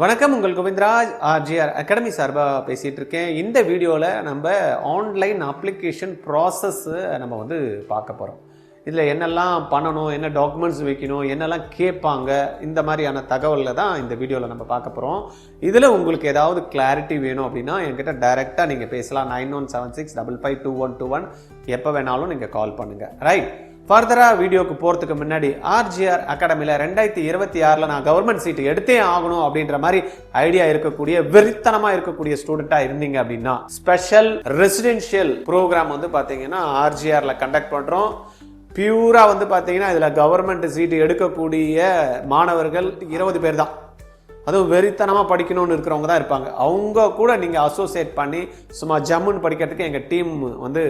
வணக்கம், உங்கள் Govindaraj RGR academy சார்பாக பேசிகிட்டு இருக்கேன். இந்த வீடியோவில் நம்ம ஆன்லைன் அப்ளிகேஷன் ப்ராசஸ் நம்ம வந்து பார்க்க போகிறோம். இதில் என்னெல்லாம் பண்ணணும், என்ன டாக்குமெண்ட்ஸ் வைக்கணும், என்னெல்லாம் கேட்பாங்க, இந்த மாதிரியான தகவலில் தான் இந்த வீடியோவில் நம்ம பார்க்க போகிறோம். இதில் உங்களுக்கு ஏதாவது கிளாரிட்டி வேணும் அப்படின்னா என்கிட்ட டைரெக்டாக நீங்கள் பேசலாம். 9176552121 எப்போ வேணாலும் நீங்கள் கால் பண்ணுங்கள். ரைட், ஃபர்தராக வீடியோக்கு போகிறதுக்கு முன்னாடி RGR அகாடமியில் 2026 நான் கவர்மெண்ட் சீட்டு எடுத்தே ஆகணும் அப்படின்ற மாதிரி ஐடியா இருக்கக்கூடிய, வெறித்தனமாக இருக்கக்கூடிய ஸ்டூடெண்ட்டாக இருந்தீங்க அப்படின்னா ஸ்பெஷல் ரெசிடென்ஷியல் ப்ரோக்ராம் வந்து பார்த்தீங்கன்னா RGRல கண்டக்ட் பண்ணுறோம். பியூராக வந்து பார்த்தீங்கன்னா இதில் கவர்மெண்ட் சீட்டு எடுக்கக்கூடிய மாணவர்கள் 20 பேர் தான். அதுவும் வெறித்தனமாக படிக்கணும்னு இருக்கிறவங்க தான் இருப்பாங்க. அவங்க கூட நீங்கள் அசோசியேட் பண்ணி சும்மா ஜம்முன்னு படிக்கிறதுக்கு எங்கள் டீம் வந்து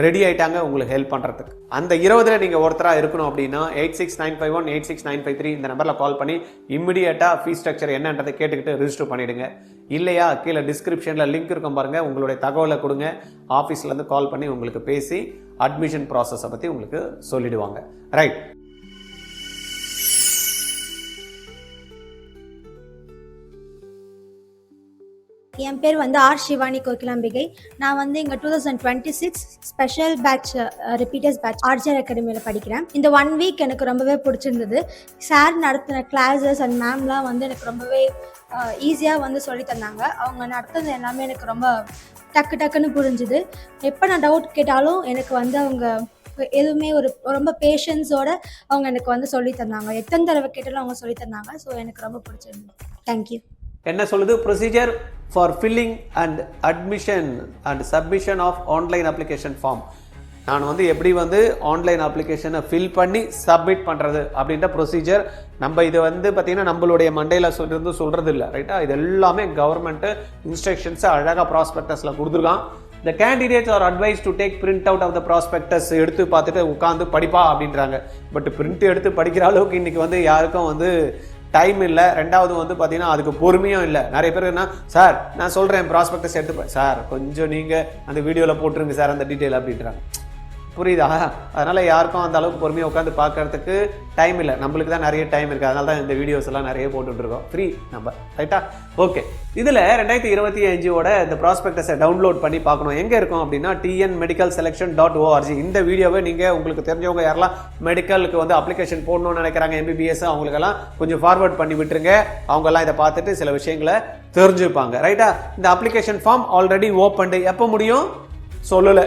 ரெடி ஆகிட்டாங்க உங்களுக்கு ஹெல்ப் பண்ணுறதுக்கு. அந்த 20ல் நீங்கள் ஒருத்தராக இருக்கணும் அப்படின்னா 86951 86953 இந்த நம்பரில் கால் பண்ணி இம்மிடியேட்டாக ஃபீஸ் ஸ்ட்ரக்சர் என்னன்றதை கேட்டுக்கிட்டு ரிஜிஸ்டர் பண்ணிவிடுங்க. இல்லையா, கீழே டிஸ்கிரிப்ஷனில் லிங்க் இருக்கும் பாருங்கள், உங்களுடைய தகவலை கொடுங்க. ஆஃபீஸ்லேருந்து கால் பண்ணி உங்களுக்கு பேசி அட்மிஷன் ப்ராசஸை பற்றி உங்களுக்கு சொல்லிடுவாங்க. ரைட், என் பேர் வந்து சிவானி கோகிலாம்பிகை. நான் வந்து இங்கே 2026 special batch repeaters batch RGR அகாடமியில் படிக்கிறேன். இந்த 1 வீக் எனக்கு ரொம்பவே பிடிச்சிருந்தது. சார் நடத்தின கிளாஸஸ் அண்ட் மேம்லாம் வந்து எனக்கு ரொம்பவே ஈஸியாக வந்து சொல்லி தந்தாங்க. அவங்க நடத்துனது எல்லாமே எனக்கு ரொம்ப டக்குன்னு புரிஞ்சுது. எப்போ நான் டவுட் கேட்டாலும் எனக்கு வந்து அவங்க எதுவுமே ரொம்ப பேஷன்ஸோட அவங்க எனக்கு வந்து சொல்லி தந்தாங்க. எத்தனை தடவை கேட்டாலும் அவங்க சொல்லி தந்தாங்க. ஸோ எனக்கு ரொம்ப பிடிச்சிருந்தது. தேங்க்யூ. என்ன சொல்லுது? Procedure for filling and admission and submission of online application form. நான் வந்து எப்படி வந்து ஆன்லைன் அப்ளிகேஷனை ஃபில் பண்ணி சப்மிட் பண்ணுறது அப்படின்ற ப்ரொசீஜர். நம்ம இது வந்து பார்த்திங்கன்னா நம்மளுடைய மண்டையில் சொல்கிறது இல்லை, ரைட்டா? இது எல்லாமே கவர்மெண்ட்டு இன்ஸ்ட்ரக்ஷன்ஸை அழகாக ப்ராஸ்பெக்டஸில் கொடுத்துருக்கான். The candidates are advised to take print out of the prospectus. எடுத்து பார்த்துட்டு உட்காந்து படிப்பா அப்படின்றாங்க. பட் பிரிண்ட் எடுத்து படிக்கிற அளவுக்கு இன்றைக்கி வந்து யாருக்கும் வந்து டைம் இல்லை. ரெண்டாவது வந்து பார்த்தீங்கன்னா அதுக்கு பொறுமையும் இல்லை. நிறைய பேர் என்ன, சார் நான் சொல்கிறேன் ப்ராஸ்பெக்டஸ் எடுத்து சார் கொஞ்சம் நீங்கள் அந்த வீடியோவில் போட்டுருங்க சார் அந்த டீட்டெயில் அப்படின்றாங்க. புரியுதா? அதனால் யாருக்கும் அந்த அளவுக்கு பொறுமையாக உட்காந்து பார்க்கறதுக்கு டைம் இல்லை. நம்மளுக்கு தான் நிறைய டைம் இருக்குது. அதனால தான் இந்த வீடியோஸ் எல்லாம் நிறைய போட்டுட்ருக்கோம் ஃப்ரீ நம்ம, ரைட்டா? ஓகே, இதில் 2025ஓட இந்த ப்ராஸ்பெக்டஸை டவுன்லோட் பண்ணி பார்க்கணும். எங்கே இருக்கும் அப்படின்னா TNMedicalselection.org. இந்த வீடியோவை நீங்கள் உங்களுக்கு தெரிஞ்சவங்க யாரெல்லாம் மெடிக்கலுக்கு வந்து அப்ளிகேஷன் போடணும்னு நினைக்கிறாங்க, MBBS, அவங்களுக்கெல்லாம் கொஞ்சம் ஃபார்வர்ட் பண்ணி விட்டுருங்க. அவங்கெல்லாம் இதை பார்த்துட்டு சில விஷயங்களை தெரிஞ்சுப்பாங்க, ரைட்டா? இந்த அப்ளிகேஷன் ஃபார்ம் ஆல்ரெடி ஓப்பன்டு. எப்போ முடியும் சொல்லலை,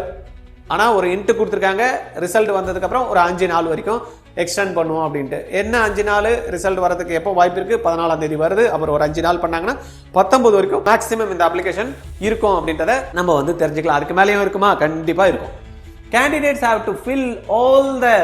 ஆனால் ஒரு இன்ட்டு கொடுத்துருக்காங்க. ரிசல்ட் வந்ததுக்கப்புறம் ஒரு 5 நாள் வரைக்கும் எக்ஸ்டெண்ட் பண்ணுவோம் அப்படின்ட்டு. என்ன 5 நாள் ரிசல்ட் வரதுக்கு எப்போ வாய்ப்பு இருக்குது? 14ஆம் தேதி வருது. அப்புறம் ஒரு 5 நாள் பண்ணாங்கன்னா 19 வரைக்கும் மேக்ஸிமம் இந்த அப்ளிகேஷன் இருக்கும் அப்படின்றத நம்ம வந்து தெரிஞ்சுக்கலாம். அதுக்கு மேலேயும் இருக்குமா? கண்டிப்பாக இருக்கும். Candidates have to fill all the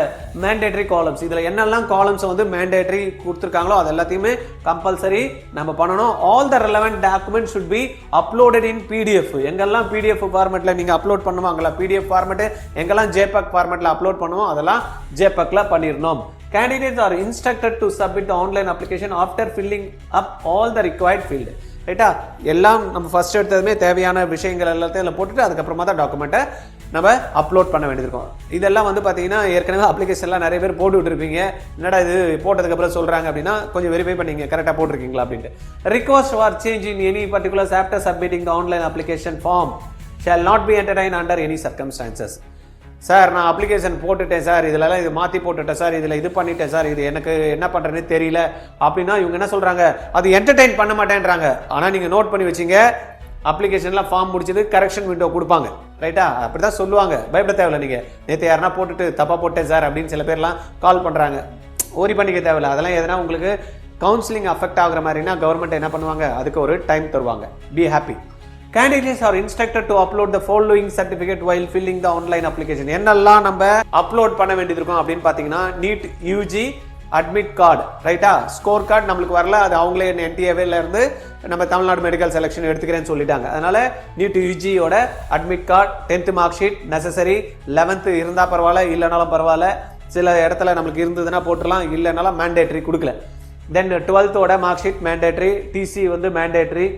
mandatory columns. இதில் என்னெல்லாம் காலம்ஸ் வந்து மேண்டேட்ரி கொடுத்துருக்காங்களோ அது எல்லாத்தையுமே கம்பல்சரி நம்ம பண்ணணும். All the relevant documents should be uploaded in PDF. எங்கெல்லாம் PDF ஃபார்மேட்டில் நீங்கள் அப்லோட் பண்ணுமோ அங்கெல்லாம் PDF ஃபார்மேட்டு, எங்கெல்லாம் JPEG ஃபார்மேட்டில் அப்லோட் பண்ணுவோம் அதெல்லாம் JPEGல பண்ணிடணும். Candidates are instructed to submit the online application after filling up all the required field. ரைட்டா? எல்லாம் நம்ம ஃபர்ஸ்ட் எடுத்ததுமே தேவையான விஷயங்கள் எல்லாத்தையும் அதில் போட்டுட்டு அதுக்கப்புறமா தான் டாக்குமெண்ட்டை நம்ம அப்லோட் பண்ண வேண்டியிருக்கும். இதெல்லாம் வந்து பார்த்தீங்கன்னா ஏற்கனவே அப்ளிகேஷன்லாம் நிறைய பேர் போட்டு விட்டுருப்பீங்க. என்னடா இது போட்டதுக்கப்புறம் சொல்கிறாங்க அப்படின்னா கொஞ்சம் வெரிஃபை பண்ணிங்க கரெக்டாக போட்டிருக்கீங்களா அப்படின்ட்டு. Request for change in any particulars after submitting the online application form shall not be entertain under any circumstances. Sir நான் அப்ளிகேஷன் போட்டுட்டேன் சார், இதிலலாம் இது மாற்றி போட்டுட்டேன் சார், இதில் இது பண்ணிட்டேன் சார், இது எனக்கு என்ன பண்ணுறேன்னு தெரியல அப்படின்னா இவங்க என்ன சொல்கிறாங்க, அது என்டர்டெயின் பண்ண மாட்டேன்றாங்க. ஆனால் நீங்கள் நோட் பண்ணி வச்சிங்க, அப்ளிகேஷன்லாம் ஃபார்ம் முடிச்சது கரெக்ஷன் விண்டோ கொடுப்பாங்க, ரைட்டா? அப்படி தான் சொல்லுவாங்க, பயப்பட தேவையில்ல. நீங்கள் நேற்று யாருன்னா போட்டுட்டு தப்பாக போட்டேன் சார் அப்படின்னு சில பேர்லாம் கால் பண்ணுறாங்க. ஓரி பண்ணிக்க தேவையில்ல. அதெல்லாம் எதனா உங்களுக்கு கவுன்சிலிங் அஃபெக்ட் ஆகுற மாதிரினா கவர்மெண்ட் என்ன பண்ணுவாங்க, அதுக்கு ஒரு டைம் தருவாங்க. Be happy. Candidates are instructed to upload the following certificate while filling the online application. என்னெல்லாம் நம்ம அப்லோட் பண்ண வேண்டியது இருக்கும் அப்படின்னு பார்த்தீங்கன்னா NEET UG அட்மிட் கார்டு, ரைட்டா? ஸ்கோர் கார்டு நம்மளுக்கு வரல, அது அவங்களே NTAவில் இருந்து நம்ம தமிழ்நாடு மெடிக்கல் செலெக்ஷன் எடுத்துக்கிறேன்னு சொல்லிட்டாங்க. அதனால NEET UGயோட admit card, 10th mark sheet necessary. 11th இருந்தால் பரவாயில்ல, இல்லைனாலும் பரவாயில்ல. சில இடத்துல நம்மளுக்கு இருந்ததுன்னா போட்டுடலாம், இல்லைனாலும் மேண்டேட்ரி கொடுக்கல. Then 12th mark sheet mandatory, TC வந்து மேண்டேட்ரி.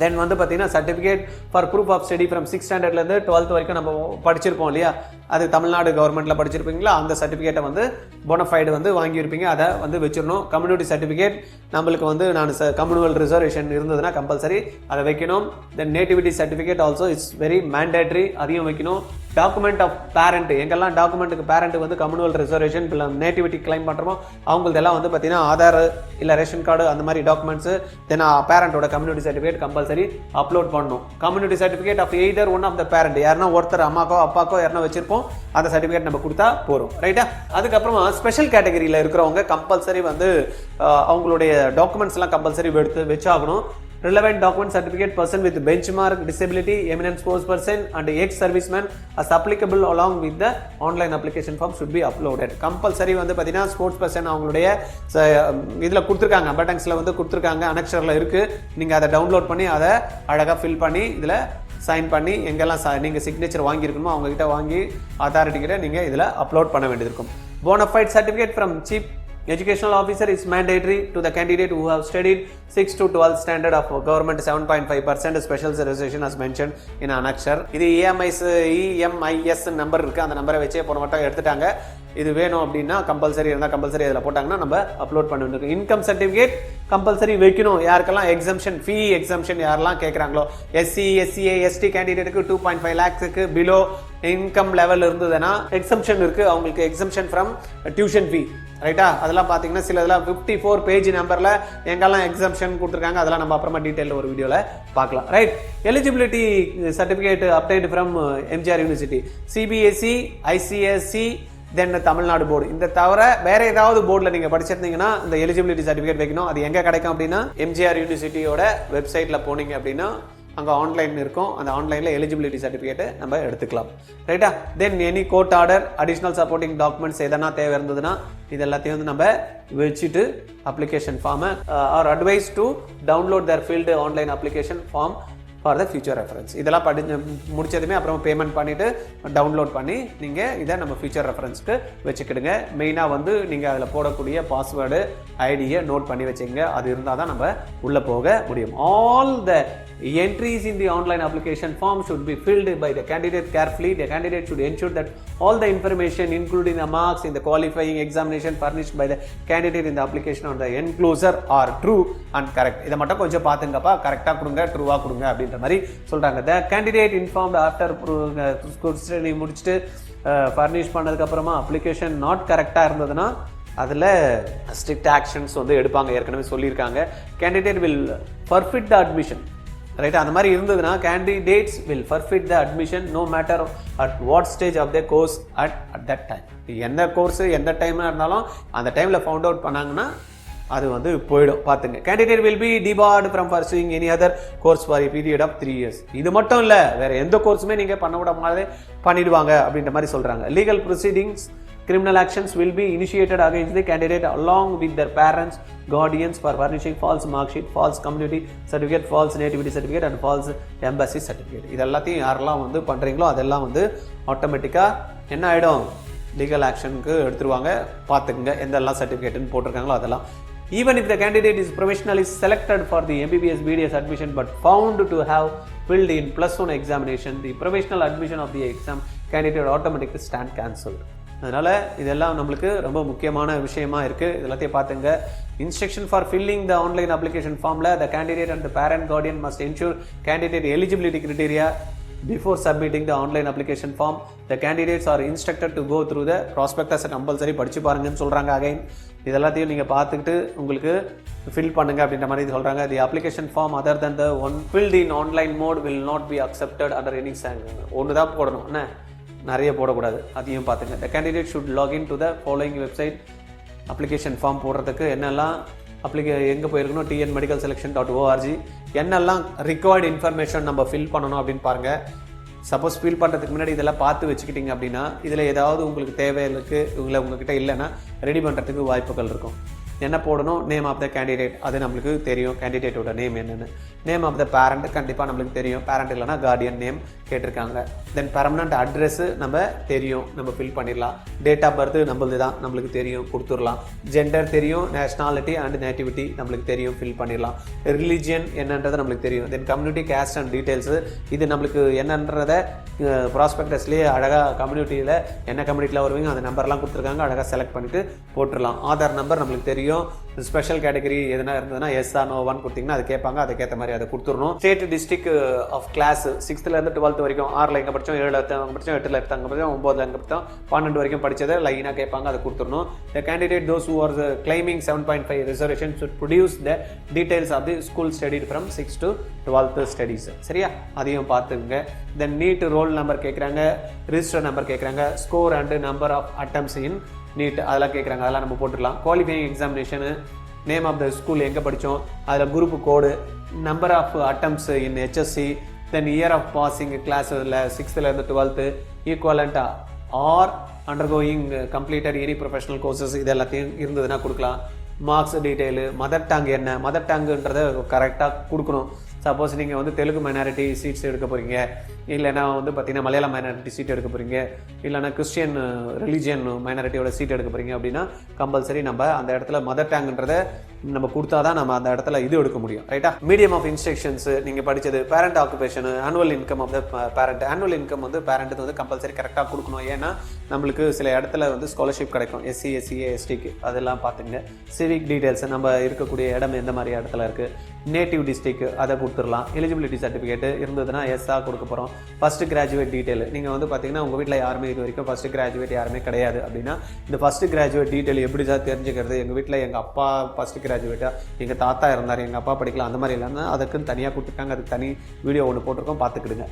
தென் வந்து பார்த்தீங்கன்னா certificate for proof of study from 6th ஸ்டாண்டர்ட்லேருந்து 12th வரைக்கும் நம்ம படிச்சிருப்போம் இல்லையா, அது தமிழ்நாடு கவர்மெண்ட்டில் படிச்சிருப்பீங்களா, அந்த சர்டிஃபிகேட்டை வந்து போனஃபைடு வந்து வாங்கியிருப்பீங்க, அதை வந்து வச்சிடணும். கம்யூனிட்டி சர்டிஃபிகேட் நம்மளுக்கு வந்து நான் கம்யூனல் ரிசர்வேஷன் இருந்ததுன்னா கம்பல்சரி அதை வைக்கணும். Then nativity certificate also it's very mandatory, அதையும் வைக்கணும். டாக்குமெண்ட் ஆஃப் பேரண்ட், எங்கெல்லாம் டாக்குமெண்ட்டுக்கு பேரண்ட் வந்து கம்யூனல் ரிசர்வேஷன் இல்லை நேட்டிவிட்டி கிளைம் பண்ணுறோமோ அவங்களதெல்லாம் வந்து பார்த்தீங்கன்னா ஆதார் இல்லை ரேஷன் கார்டு அந்த மாதிரி டாக்குமெண்ட்ஸு, தென் பேரண்டோட கம்யூனிட்டி சர்டிஃபிகேட் கம்பல்சரி அப்லோட் பண்ணணும். Community certificate of either one of the parent, யாருன்னா ஒருத்தர் அம்மாக்கோ அப்பாக்கோ யாருன்னா வச்சிருப்போம், அந்த சர்டிஃபிகேட் நம்ம கொடுத்தா போகிறோம். ரைட்டா? அதுக்கப்புறமா ஸ்பெஷல் கேட்டகரியில் இருக்கிறவங்க கம்பல்சரி வந்து அவங்களுடைய டாக்குமெண்ட்ஸ்லாம் compulsory வச்சாகணும். Relevant document certificate person with benchmark disability, eminent sports person and ex-serviceman as applicable along with the online application form should be uploaded. Compulsory வந்து பார்த்தீங்கன்னா ஸ்போர்ட்ஸ் பர்சன் அவங்களுடைய இதில் கொடுத்துருக்காங்க, பட்டன்ஸில் வந்து கொடுத்துருக்காங்க, அனெக்சரில் இருக்குது. நீங்கள் அதை டவுன்லோட் பண்ணி அதை அழகாக ஃபில் பண்ணி இதில் சைன் பண்ணி எங்கெல்லாம் நீங்கள் சிக்னேச்சர் வாங்கியிருக்கணுமோ அவங்ககிட்ட வாங்கி அத்தாரிட்டி கிட்ட நீங்கள் இதில் அப்லோட் பண்ண வேண்டியது இருக்கும். Bonafide certificate from chief educational officer is mandatory to the candidate who have studied 6th to 12th standard of government 7.5% special reservation as mentioned in annexure. இது EMIS நம்பர் இருக்குது, அந்த நம்பரை வச்சே போன மட்டும் எடுத்துட்டாங்க. இது வேணும் அப்படின்னா கம்பல்சரி இருந்தால் கம்பல்சரி அதில் போட்டாங்கன்னா நம்ம அப்லோட் பண்ண வேண்டியிருக்கும். இன்கம் சர்டிஃபிகேட் கம்பல்சரி வைக்கணும். யாருக்கெல்லாம் எக்ஸம்ஷன், ஃபீ எக்ஸம்ஷன் யாரெல்லாம் கேட்குறாங்களோ, SC SCA ST கேண்டிடேட்டுக்கு 2.5 lakhs below income level இருந்ததுன்னா எக்ஸம்ஷன் இருக்குது அவங்களுக்கு. எக்ஸம்ஷன் ஃப்ரம் டியூஷன் ஃபீ, ரைட்டா? அதெல்லாம் பார்த்தீங்கன்னா சில இதெல்லாம் 54 பேஜ் நம்பரில் எங்கெல்லாம் எக்ஸம்ஷன் கொடுத்துருக்காங்க, அதெல்லாம் நம்ம அப்புறமா டீட்டெயில் ஒரு வீடியோவில் பார்க்கலாம். Right? Eligibility certificate obtained from MGR university, CBSE ICSE then Tamil Nadu board. இந்த தவிர வேற ஏதாவது போர்டில் நீங்கள் படிச்சிருந்தீங்கன்னா இந்த எலிஜிபிலிட்டி சர்டிஃபிகேட் வைக்கணும். அது எங்கே கிடைக்கும் அப்படின்னா எம்ஜிஆர் யூனிவர்சிட்டியோட வெப்சைட்டில் போனீங்க அப்படின்னா அங்கே ஆன்லைன் இருக்கும், அந்த ஆன்லைனில் எலிஜிபிலிட்டி சர்டிஃபிகேட்டை நம்ம எடுத்துக்கலாம். ரைட்டா? Then any court order, additional supporting documents எதனா தேவை இருந்ததுன்னா இது எல்லாத்தையும் வந்து நம்ம வச்சுட்டு அப்ளிகேஷன் ஃபார்மை are advise to download their filled online application form for the future reference. இதெல்லாம் முடிச்சதுமே அப்புறம் பேமெண்ட் பண்ணிவிட்டு டவுன்லோட் பண்ணி நீங்கள் இதை நம்ம ஃபியூச்சர் ரெஃபரன்ஸ்க்கு வச்சுக்கிடுங்க. மெயினாக வந்து நீங்கள் அதில் போடக்கூடிய பாஸ்வேர்டு ஐடியை நோட் பண்ணி வச்சுங்க. அது இருந்தால் தான் நம்ம உள்ளே போக முடியும். All the entries in the online application form should be filled by the candidate carefully. The candidate should ensure that all the information including the marks in the qualifying examination furnished by the candidate in the application on the enclosure are true and correct. இதை மட்டும் கொஞ்சம் பார்த்துங்கப்பா, கரெக்டாக கொடுங்க, ட்ரூவாக கொடுங்க அப்படின்ற மாதிரி சொல்கிறாங்க. The candidate informed after முடிச்சுட்டு ஃபர்னிஷ் பண்ணதுக்கப்புறமா அப்ளிகேஷன் நாட் கரெக்டாக இருந்ததுன்னா அதில் ஸ்ட்ரிக்ட் ஆக்ஷன்ஸ் வந்து எடுப்பாங்க. ஏற்கனவே சொல்லியிருக்காங்க. Candidate will forfeit the admission, right? அந்த மாதிரி இருந்ததுன்னா candidates will forfeit the admission no matter at what stage of the course at that time. எந்த கோர்ஸு எந்த டைமாக இருந்தாலும் அந்த டைமில் ஃபவுண்ட் அவுட் பண்ணாங்கன்னா அது வந்து போயிடும். பார்த்துங்க. Candidate will be debarred from pursuing any other course for a period of 3 years. இது மட்டும் இல்லை, வேறு எந்த கோர்ஸுமே நீங்கள் பண்ண விட மாதிரி பண்ணிடுவாங்க அப்படின்ற மாதிரி சொல்கிறாங்க. Legal proceedings, criminal actions will be initiated against the candidate along with their parents, guardians for furnishing false mark sheet, false community certificate, false nativity certificate and false embassy certificate. இது எல்லாத்தையும் யாரெல்லாம் வந்து பண்ணுறீங்களோ அதெல்லாம் வந்து ஆட்டோமேட்டிக்காக என்ன ஆகிடும், லீகல் ஆக்ஷனுக்கு எடுத்துருவாங்க. பார்த்துக்குங்க எந்தெல்லாம் சர்டிஃபிகேட்டுன்னு போட்டிருக்காங்களோ அதெல்லாம். Even if the candidate is provisionally selected for the MBBS BDS admission but found to have filled in +1 examination, the provisional admission of the exam candidate automatically stand cancelled. அதனால் இதெல்லாம் நம்மளுக்கு ரொம்ப முக்கியமான விஷயமா இருக்குது. இதெல்லாத்தையும் பார்த்துங்க. Instruction for filling the online application ஃபார்மில் the candidate and the parent guardian must ensure candidate eligibility criteria before submitting the online application form. The candidates are instructed to go through the prospectus compulsory படிச்சு பாருங்கன்னு சொல்கிறாங்க. Again இதெல்லாத்தையும் நீங்கள் பார்த்துக்கிட்டு உங்களுக்கு fill பண்ணுங்க அப்படின்ற மாதிரி சொல்கிறாங்க. The application form other than the one filled in online mode will not be accepted under any sanction. ஒன்று தான் போடணும், என்ன நிறைய போடக்கூடாது, அதையும் பார்த்துங்க. The candidate should login to the following website. Application form போடுறதுக்கு என்னெல்லாம் எங்கே போயிருக்கணும், TNMedicalSelection.org. என்னெல்லாம் ரிக்வயர்டு இன்ஃபர்மேஷன் நம்ம ஃபில் பண்ணணும் அப்படின்னு பாருங்கள். சப்போஸ் ஃபில் பண்ணுறதுக்கு முன்னாடி இதெல்லாம் பார்த்து வச்சுக்கிட்டிங்க அப்படின்னா இதில் ஏதாவது உங்களுக்கு தேவை இருக்குது உங்ககிட்ட இல்லைன்னா ரெடி பண்ணுறதுக்கு வாய்ப்புகள் இருக்கும். என்ன போடணும், நேம் ஆஃப் த கேண்டிடேட் அது நம்மளுக்கு தெரியும், கேண்டிடேட்டோட நேம் என்னென்னு. நேம் ஆஃப் த பேரண்ட் கண்டிப்பாக நம்மளுக்கு தெரியும், பேரண்ட் இல்லைனா கார்டியன் நேம் கேட்டிருக்காங்க. தென் பெர்மனண்ட் அட்ரஸ் நம்ம தெரியும், நம்ம ஃபில் பண்ணிடலாம். டேட் ஆஃப் பர்த் நம்மளது தான், நம்மளுக்கு தெரியும், கொடுத்துடலாம். ஜெண்டர் தெரியும், நேஷ்னாலிட்டி அண்ட் நேட்டிவிட்டி நம்மளுக்கு தெரியும், ஃபில் பண்ணிடலாம். ரிலீஜியன் என்னன்றது நம்மளுக்கு தெரியும். Then community caste and details இது நம்மளுக்கு என்னன்றதை ப்ராஸ்பெக்டஸ்லேயே அழகாக கம்யூனிட்டியில் என்ன கம்யூனிட்டியில் வருவீங்க அந்த நம்பர்லாம் கொடுத்துருக்காங்க, அழகாக செலக்ட் பண்ணிவிட்டு போட்டுடலாம். ஆதார் நம்பர் நம்மளுக்கு தெரியும். ஸ்பெஷல் கேட்டகரி எதுனா இருந்ததுன்னா எஸ் ஆர் நோவான்னு கொடுத்தீங்கன்னா அது கேட்பாங்க, அதுக்கேற்ற மாதிரி அதை கொடுத்துடணும். ஸ்டேட் டிஸ்ட்ரிக்ட் ஆஃப் கிளாஸ் 6th-லேருந்து 12th வரைக்கும் 6ல் எங்கே படித்தோம், 7ல் அங்கே படித்தோம், 8ல் அங்கே படித்தோம், 9ல் எங்கே படித்தோம், 12 வரைக்கும் படித்ததை லைனாக கேட்பாங்க, அதை கொடுத்துடணும். The candidate those who are claiming 7.5 reservation should produce the details of the school studied from 6th to 12th studies. சரியா, அதையும் பார்த்துங்க. தென் நீட் ரோல் நம்பர் கேட்குறாங்க, ரிஜிஸ்டர் நம்பர் கேட்குறாங்க, score and number of attempts in NEET அதெல்லாம் கேட்குறாங்க, அதெல்லாம் நம்ம போட்டுடலாம். Qualifying examination, name of the school எங்கே படித்தோம், அதில் group code, number of attempts in HSC, then year of passing கிளாஸில் 6th-லேருந்து 12th, equivalent or undergoing completed any professional courses இது எல்லாத்தையும் இருந்ததுன்னா கொடுக்கலாம். மார்க்ஸ் டீட்டெயிலு, மதர் டங் என்ன, மதர் டங்குன்றதை கரெக்டாக கொடுக்கணும். சப்போஸ் நீங்கள் வந்து தெலுங்கு மைனாரிட்டி சீட்ஸ் எடுக்க போகிறீங்க, இல்லைனா வந்து பார்த்தீங்கன்னா மலையாளம் மைனாரிட்டி சீட் எடுக்க போகிறீங்க, இல்லைனா கிறிஸ்டியன் ரிலீஜியன் மைனாரிட்டியோட சீட் எடுக்க போகிறீங்க அப்படின்னா கம்பல்சரி நம்ம அந்த இடத்துல மதர் டங்குன்றதை நம்ம கொடுத்தா தான் நம்ம அந்த இடத்துல இது எடுக்க முடியும். ரைட்டா, மீடியம் ஆஃப் இன்ஸ்ட்ரக்ஷன்ஸ் நீங்கள் படித்தது, parent occupation, annual income of the parent. Annual income வந்து பேரண்ட்டு வந்து கம்பல்சரி கரெக்டாக கொடுக்கணும். ஏன்னா நம்மளுக்கு சில இடத்துல வந்து ஸ்காலர்ஷிப் கிடைக்கும் SC SC STக்கு, அதெல்லாம் பார்த்துங்க. சிவிக் டீட்டெயில்ஸ், நம்ம இருக்கக்கூடிய இடம் எந்த மாதிரி இடத்துல இருக்குது, நேட்டிவ் டிஸ்ட்ரிக்ட் அதை கொடுத்துடலாம். எலிஜிபிலிட்டி சர்டிஃபிகேட் இருந்ததுன்னா எஸ்ஸாக கொடுக்க போகிறோம். ஃபஸ்ட்டு கிராஜுவேட் டீட்டெயில், நீங்கள் வந்து பார்த்தீங்கன்னா உங்கள் வீட்டில் யாருமே இது வரைக்கும் ஃபஸ்ட்டு கிராஜுவேட் யாருமே கிடையாது அப்படின்னா இந்த ஃபஸ்ட்டு கிராஜுவேட் டீட்டெயில் எப்படி தான் தெரிஞ்சுக்கிறது. எங்கள் வீட்டில் எங்கள் அப்பா ஃபஸ்ட்டு கிராஜுவேட்டாக, எங்கள் தாத்தா இருந்தார், எங்கள் அப்பா படிக்கலாம், அந்த மாதிரி இல்லைன்னா அதுக்குன்னு தனியாக கொடுத்துருக்காங்க, அதுக்கு தனி வீடியோ ஒன்று போட்டிருக்கோம், பார்த்துக்கிடுங்க.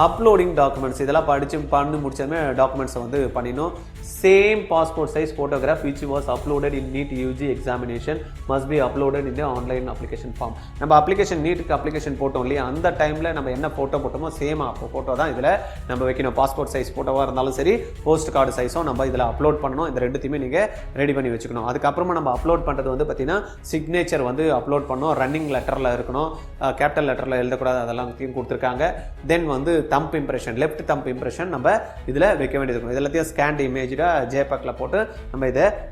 அப்லோடிங் டாக்குமெண்ட்ஸ் இதெல்லாம் பண்ணி முடிச்சதுமே டாக்குமெண்ட்ஸை வந்து பண்ணிடணும். Same passport size photograph which was uploaded in NEET UG examination must be uploaded in the online application form. நம்ம அப்ளிகேஷன் நீட்டுக்கு அப்ளிகேஷன் போட்டோம் இல்லையா, அந்த டைமில் நம்ம என்ன ஃபோட்டோ போட்டோமோ சேம் ஃபோட்டோ தான் இதில் நம்ம வைக்கணும். பாஸ்போர்ட் சைஸ் ஃபோட்டோவாக இருந்தாலும் சரி, போஸ்ட் கார்டு சைஸும் நம்ம இதில் அப்லோட் பண்ணணும். இந்த ரெண்டுத்தையுமே நீங்கள் ரெடி பண்ணி வச்சுக்கணும். அதுக்கப்புறமா நம்ம அப்லோட் பண்ணுறது வந்து பார்த்தீங்கன்னா சிக்னேச்சர் வந்து அப்லோட் பண்ணணும். ரன்னிங் லெட்டரில் இருக்கணும், கேபிட்டல் லெட்டரில் எழுதக்கூடாது, அதெல்லாம் கொடுத்துருக்காங்க. தென் வந்து thumb impression, left thumb impression நம்ம இதில் வைக்க வேண்டியது இருக்கும். இது எல்லாத்தையும் ஸ்கேண்ட் இமேஜாக JPEG-ல போட்டு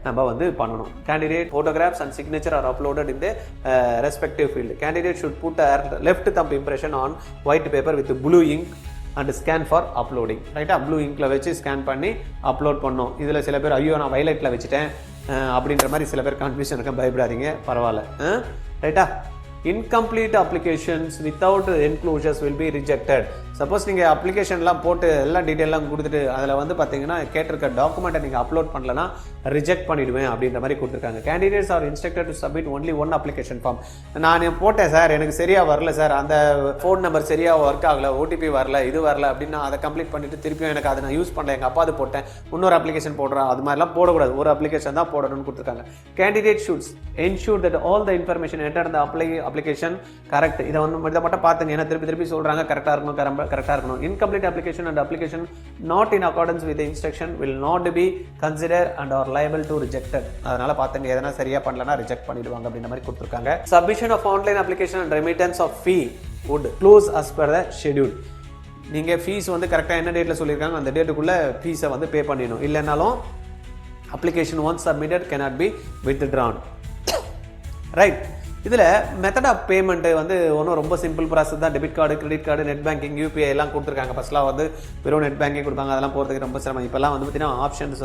நம்ம வந்து பண்ணணும். Candidate photographs and signature are uploaded in the respective field. Candidate should put a left thumb impression on white paper with blue ink and scan for uploading. ரைட்டா, ப்ளூ இங்க்ல வச்சு ஸ்கேன் பண்ணி அப்லோட் பண்ணோம். இதில் சில பேர் ஐயோ நான் வயலட்டில் வச்சுட்டேன் அப்படின்ற மாதிரி சில பேர் கன்ஃபியூஷன் இருக்க, பயப்படாதீங்க, பரவாயில்ல. ரைட்டா, incomplete applications without enclosures will be rejected. Suppose நீங்கள் அப்ளிகேஷன்லாம் போட்டு எல்லாம் டீட்டெயிலாம் கொடுத்துட்டு அதில் வந்து பார்த்தீங்கன்னா கேட்டிருக்க டாக்குமெண்ட்டை நீங்கள் அப்லோட் பண்ணலன்னா ரிஜெக்ட் பண்ணிவிடுவேன் அப்படின்ற மாதிரி கொடுத்துருக்காங்க. Candidates are instructed to submit only one application form. நான் போட்டேன் சார், எனக்கு சரியாக வரல சார், அந்த ஃபோன் நம்பர் சரியாக ஒர்க் ஆகலை, OTP வரல, இது வரல அப்படின்னு அதை கம்ப்ளீட் பண்ணிவிட்டு திருப்பியும் எனக்கு அதை நான் யூஸ் பண்ணல, எங்கள் அப்பா அது போட்டேன், இன்னொரு அப்ளிகேஷன் போடுறேன், அது மாதிரிலாம் போடக்கூடாது. ஒரு அப்ளிகேஷன் தான் போடணும்னு கொடுத்துருக்காங்க. Candidate shoulds ensure that all the information enter இந்த அப்ளிகேஷன் கரெக்ட். இதை மட்டும் பார்த்துங்க, ஏன்னா திருப்பி சொல்கிறாங்க, கரெக்டாக இருக்கணும். Incomplete application and application not in accordance with the instruction will not be considered and are liable to rejected. அதனால பாத்துங்க, எதனா சரியா பண்ணலனா ரிஜெக்ட் பண்ணிடுவாங்க அப்படின்ற மாதிரி கொடுத்திருக்காங்க. Submission of online application and remittance of fee would close as per the schedule. நீங்க ஃபீஸ் வந்து கரெக்டாக என்ன டேட்டில் சொல்லியிருக்காங்க அந்த டேட்டுக்குள்ள ஃபீஸை வந்து பே பண்ணிடணும். இல்லைனாலும் application once submitted cannot be withdrawn. Right, இதில் மெத்தட் ஆஃப் பேமெண்ட்டு வந்து ஒன்றும் ரொம்ப சிம்பிள் ப்ராசஸ் தான். Debit card, credit card, net banking, UPI எல்லாம் கொடுத்துருக்காங்க. ஃபஸ்ட்லாம் வந்து வெறும் நெட் பேங்கிங் கொடுப்பாங்க, அதெல்லாம் போகிறதுக்கு ரொம்ப சிரமம். இப்போல்லாம் வந்து பார்த்திங்கன்னா options,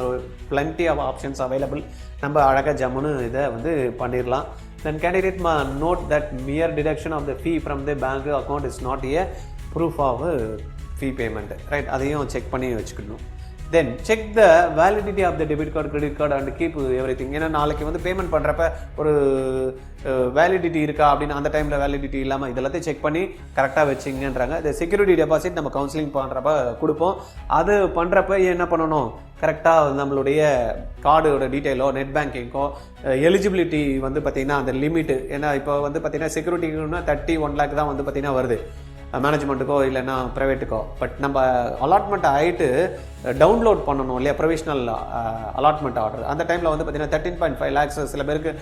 plenty of options available. நம்ம அழகாக ஜம்முன்னு இதை வந்து பண்ணிடலாம். Then candidate note that mere deduction of the fee from the bank account is not a proof of fee payment. Right, அதையும் செக் பண்ணி வச்சுக்கணும். Then check the validity of the debit card, credit card and keep everything. ஏன்னா நாளைக்கு வந்து payment பண்ணுறப்ப ஒரு validity இருக்கா அப்படின்னு அந்த டைமில் வேலிடிட்டி இல்லாமல் இதெல்லாத்தையும் செக் பண்ணி கரெக்டாக வச்சிங்கன்றாங்க. இந்த செக்யூரிட்டி டெபாசிட் நம்ம கவுன்சிலிங் பண்ணுறப்ப கொடுப்போம். அது பண்ணுறப்ப என்ன பண்ணணும், கரெக்டாக நம்மளுடைய கார்டோட டீட்டெயிலோ நெட் பேங்கிங்கோ எலிஜிபிலிட்டி வந்து பார்த்திங்கன்னா அந்த லிமிட்டு, ஏன்னா இப்போ வந்து பார்த்திங்கன்னா செக்யூரிட்டின்னா 31 lakh தான் வந்து பார்த்திங்கன்னா வருது. மேனேஜ்மெண்ட்டுக்கோ இல்லைன்னா ப்ரைவேட்டுக்கோ. பட் நம்ம அலாட்மெண்ட் ஆகிட்டு டவுன்லோட் பண்ணணும் இல்லையா, ப்ரொவிஷனல் அலாட்மெண்ட் ஆர்டர். அந்த டைமில் வந்து பார்த்தீங்கன்னா 13.5 lakhs சில பேருக்கு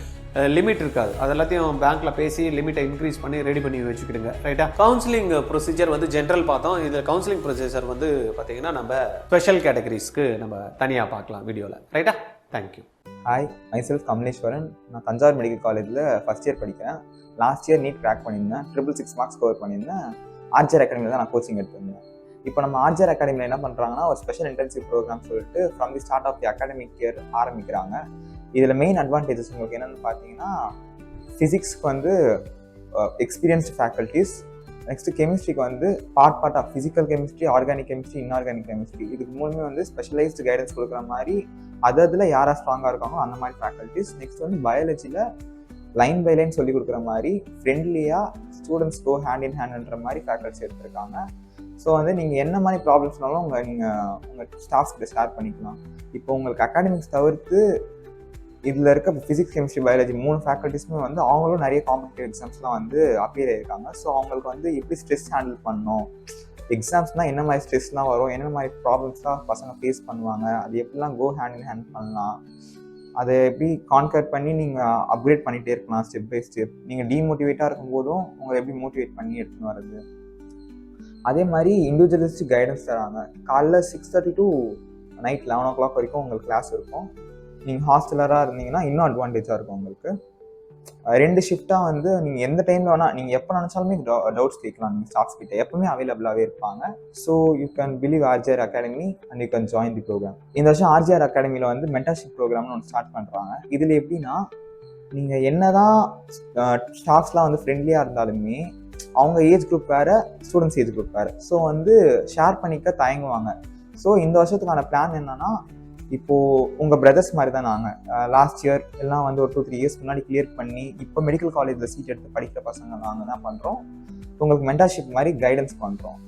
லிமிட் இருக்காது. அது எல்லாத்தையும் பேங்க்கில் பேசி லிமிட்டை இன்க்ரீஸ் பண்ணி ரெடி பண்ணி வச்சுக்கிடுங்க. ரைட்டா? கவுன்சிலிங் ப்ரொசீஜர் வந்து ஜென்ரல் பார்த்தோம். இதில் கவுன்சிலிங் ப்ரொசீஜர் வந்து பார்த்தீங்கன்னா நம்ம ஸ்பெஷல் கேட்டகரிஸ்க்கு நம்ம தனியாக பார்க்கலாம் வீடியோவில். ரைட்டா? தேங்க்யூ. Hi, myself Kamaleswaran. நான் தஞ்சாவூர் மெடிக்கல் காலேஜில் ஃபஸ்ட் இயர் படிக்கிறேன். லாஸ்ட் இயர் நீட் கிராக் பண்ணியிருந்தேன். 666 மார்க்ஸ் ஸ்கோர் பண்ணியிருந்தேன். RGR அகாடமியில் தான் நான் கோச்சிங் எடுத்திருந்தேன். இப்போ நம்ம RGR அகாடமியில் என்ன பண்ணுறாங்கன்னா, ஒரு ஸ்பெஷல் இன்டென்சிவ் ப்ரோக்ராம் சொல்லிட்டு from the start of the academic year ஆரம்பிக்கிறாங்க. இதில் மெயின் அட்வான்டேஜஸ் உங்களுக்கு என்னென்னு பார்த்தீங்கன்னா, ஃபிசிக்ஸ்க்கு வந்து எக்ஸ்பீரியன்ஸ்டு ஃபேக்கல்ட்டிஸ், நெக்ஸ்ட்டு கெமிஸ்ட்ரிக்கு வந்து part of physical chemistry, organic chemistry, inorganic chemistry, இதுக்கு மூணுமே வந்து ஸ்பெஷலைஸ்டு கைடன்ஸ் கொடுக்குற மாதிரி அதில் யாராக ஸ்ட்ராங்காக இருக்காங்களோ அந்த மாதிரி ஃபேக்கல்ட்டிஸ். நெக்ஸ்ட் வந்து பயாலஜியில் லைன் பை லைன் சொல்லி கொடுக்குற மாதிரி ஃப்ரெண்ட்லியாக ஸ்டூடெண்ட்ஸ் கோ ஹேண்ட் இன் ஹேண்ட்ன்ற மாதிரி ஃபேக்கல்ட்டிஸ் எடுத்திருக்காங்க. ஸோ வந்து நீங்கள் என்ன மாதிரி ப்ராப்ளம்ஸ்னாலும் உங்கள் ஸ்டாஃப்ஸ் கிட்ட ஷேர் பண்ணிக்கலாம். இப்போ உங்களுக்கு அகாடமிக்ஸ் தவிர்த்து இதில் இருக்க ஃபிசிக்ஸ், கெமிஸ்ட்ரி, பயாலஜி 3 ஃபேக்கல்ட்டிஸுமே வந்து அவங்களும் நிறைய காம்படிட்டிவ் எக்ஸாம்ஸ்லாம் வந்து அப்பியர் ஆகிருக்காங்க. ஸோ அவங்களுக்கு வந்து எப்படி ஸ்ட்ரெஸ் ஹேண்டில் பண்ணணும், எக்ஸாம்ஸ்னால் என்ன மாதிரி ஸ்ட்ரெஸ்லாம் வரும், என்ன மாதிரி ப்ராப்ளம்ஸ்லாம் பசங்க ஃபேஸ் பண்ணுவாங்க, அது எப்படிலாம் கோ ஹேண்ட் இன் ஹேண்ட் பண்ணலாம், அதை எப்படி கான்கர் பண்ணி நீங்கள் அப்கிரேட் பண்ணிகிட்டே இருக்கலாம் ஸ்டெப் பை ஸ்டெப். நீங்கள் டீமோட்டிவேட்டாக இருக்கும்போதும் உங்களை எப்படி மோட்டிவேட் பண்ணி எடுத்துன்னு வர்றது. அதே மாதிரி இண்டிவிஜுவலிஸ்டிக் கைடன்ஸ் தராங்க. காலைல 6:30 to நைட் 11 o'clock வரைக்கும் உங்களுக்கு கிளாஸ் இருக்கும். நீங்கள் ஹாஸ்டலராக இருந்தீங்கன்னா இன்னும் அட்வான்டேஜாக இருக்கும் உங்களுக்கு. 2 ஷிஃப்ட்டாக வந்து நீங்கள் எந்த டைமில் வேணால், நீங்கள் எப்போ நினச்சாலுமே டவுட்ஸ் கேட்கலாம். நீங்கள் ஸ்டாஃப்ஸ் கிட்ட எப்பவுமே அவைலபிளாகவே இருப்பாங்க. So you can believe RGR academy and you can join the program. இந்த வருஷம் RGR அகாடமியில் வந்து மென்டர்ஷிப் ப்ரோக்ராம்னு ஒன்று ஸ்டார்ட் பண்ணுறாங்க. இதில் எப்படின்னா, நீங்கள் என்ன தான் ஸ்டாஃப்ஸ்லாம் வந்து ஃப்ரெண்ட்லியாக இருந்தாலுமே அவங்க ஏஜ் குரூப் வேறு, ஸ்டூடெண்ட்ஸ் ஏஜ் குரூப் வேறு. ஸோ வந்து ஷேர் பண்ணிக்க தயங்குவாங்க. ஸோ இந்த வருஷத்துக்கான பிளான் என்னென்னா, இப்போது உங்கள் பிரதர்ஸ் மாதிரி தான் நாங்கள் லாஸ்ட் இயர் எல்லாம் வந்து ஒரு 2-3 years முன்னாடி கிளியர் பண்ணி இப்போ மெடிக்கல் காலேஜில் சீட் எடுத்து படிக்கிற பசங்க நாங்கள் என்ன பண்ணுறோம், உங்களுக்கு மென்டர்ஷிப் மாதிரி கைடன்ஸ் பண்ணுறோம்.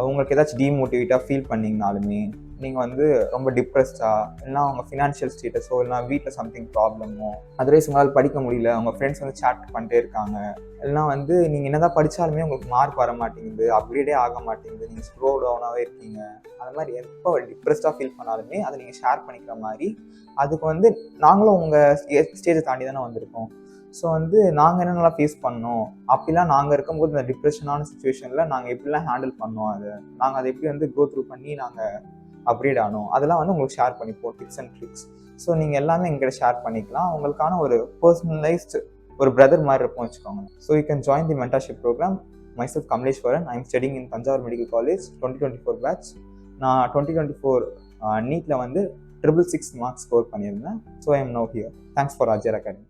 உங்களுக்கு ஏதாச்சும் டீமோட்டிவேட்டாக ஃபீல் பண்ணிங்கனாலுமே, நீங்கள் வந்து ரொம்ப டிப்ரெஸ்டாக, இல்லைனா உங்கள் ஃபினான்ஷியல் ஸ்டேட்டஸோ இல்லைனா வீட்டில் சம்திங் ப்ராப்ளமோ, அதர்வைஸ் உங்களால் படிக்க முடியல, உங்கள் ஃப்ரெண்ட்ஸ் வந்து சேட் பண்ணிட்டே இருக்காங்க, இல்லைனா வந்து நீங்கள் என்ன தான் படித்தாலுமே உங்களுக்கு மார்க் வர மாட்டேங்குது, அப்கிரேடே ஆக மாட்டேங்குது, நீங்கள் ஸ்லோ டவுனாகவே இருக்கீங்க, அந்த மாதிரி எப்போ டிப்ரெஸ்டாக ஃபீல் பண்ணாலுமே அதை நீங்கள் ஷேர் பண்ணிக்கிற மாதிரி, அதுக்கு வந்து நாங்களும் உங்கள் ஸ்டேஜை தாண்டி தானே வந்திருக்கோம். ஸோ வந்து நாங்கள் என்னென்னலாம் ஃபேஸ் பண்ணோம், அப்படிலாம் நாங்கள் இருக்கும்போது இந்த டிப்ரெஷனான சுச்சுவேஷனில் நாங்கள் எப்படிலாம் ஹேண்டில் பண்ணோம், நாங்கள் அதை எப்படி வந்து கோ த்ரூ பண்ணி நாங்கள் அப்கிரேட் ஆனோம், அதெல்லாம் வந்து உங்களுக்கு ஷேர் பண்ணிப்போம், டிப்ஸ் அண்ட் ட்ரிக்ஸ். ஸோ நீங்கள் எல்லாமே எங்கிட்ட ஷேர் பண்ணிக்கலாம். உங்களுக்கான ஒரு பர்சனலைஸ்டு ஒரு பிரதர் மாதிரி இருக்கும் வச்சுக்கோங்க. So you can join the mentorship program. Myself Kamaleswaran. I am studying in Thanjavur medical college 2024 batch. நான் 2024 நீட்டில் வந்து 666 மார்க்ஸ் ஸ்கோர் பண்ணியிருந்தேன். So I am now here. Thanks for RGR academy.